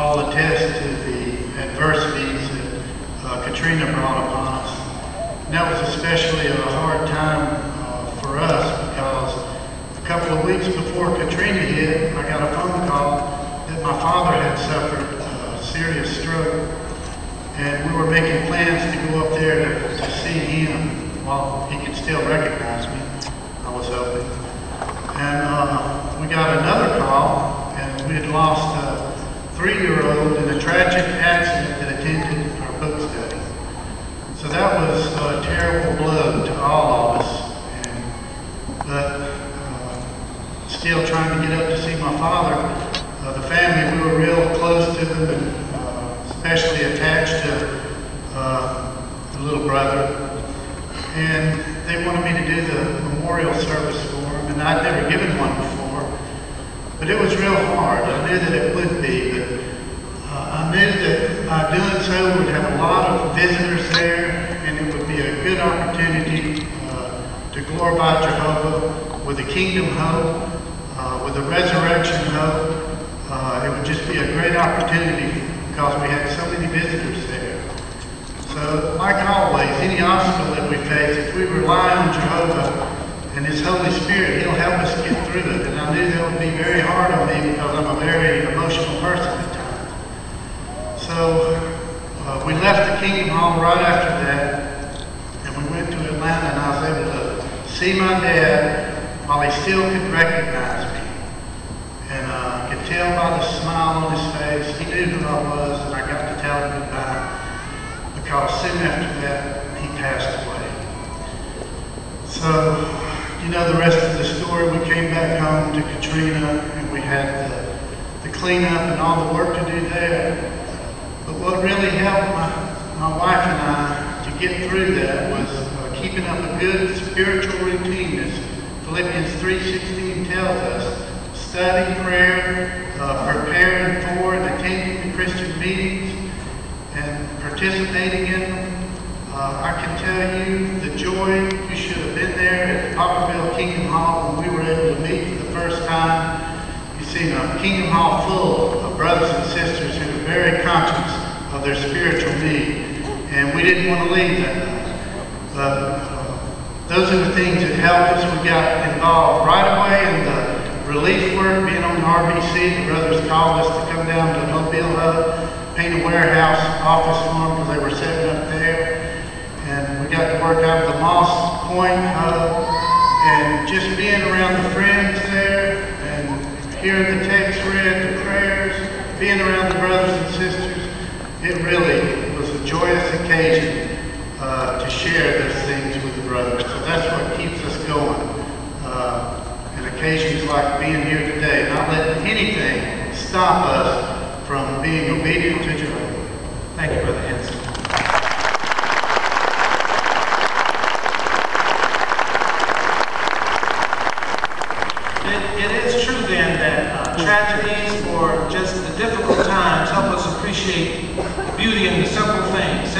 all attest to the adversities that Katrina brought upon us. And that was especially a hard time for us because a couple of weeks before Katrina hit, I got a phone call that my father had suffered a serious stroke. And we were making plans to go up there to see him while he could still recognize me, I was hoping. And we got another call, and we had lost a 3-year-old in a tragic accident that attended our book study. So that was a terrible blow to all of us. But still trying to get up to see my father. The family, we were real close to them, and especially attached to the little brother. And they wanted me to do the memorial service for him, and I'd never given one before. But it was real hard. I knew that it would be, but I knew that by doing so we'd have a lot of visitors there, and it would be a good opportunity to glorify Jehovah with a kingdom hope, with a resurrection hope. It would just be a great opportunity because we had so many visitors there. So, like always, any obstacle that we face, if we rely on Jehovah and His Holy Spirit, He'll help us get through it. And I knew that would be very hard on me because I'm a very emotional person at times. So, we left the Kingdom Hall right after that, and we went to Atlanta, and I was able to see my dad while he still could recognize me. And I could tell by the smile on his face, he knew who I was, and I got to tell him goodbye. Because soon after that, he passed away. So, you know the rest of the story. We came back home to Katrina, and we had the cleanup and all the work to do there. But what really helped my wife and I to get through that was keeping up a good spiritual routine, as Philippians 3:16 tells us. Study, prayer, preparing for and attending the Christian meetings, and participating in them. I can tell you the joy. You should have been there at Poplarville Kingdom Hall when we were able to meet for the first time. You've seen a Kingdom Hall full of brothers and sisters who are very conscious of their spiritual need, and we didn't want to leave that night. But those are the things that helped us. We got involved right away in the relief work, being on the RBC. The brothers called us to come down to Mobile Hub, paint a warehouse office for them because they were setting up there. And we got to work out of the Moss Point Hub, and just being around the friends there and hearing the text read, the prayers, being around the brothers and sisters, it really was a joyous occasion to share those things with the brothers. So that's what keeps us going. And occasions like being here today, not letting anything stop us from being obedient to Jehovah. Thank you, Brother Henson. It is true then that tragedies or just the difficult times help us appreciate the beauty in the simple things,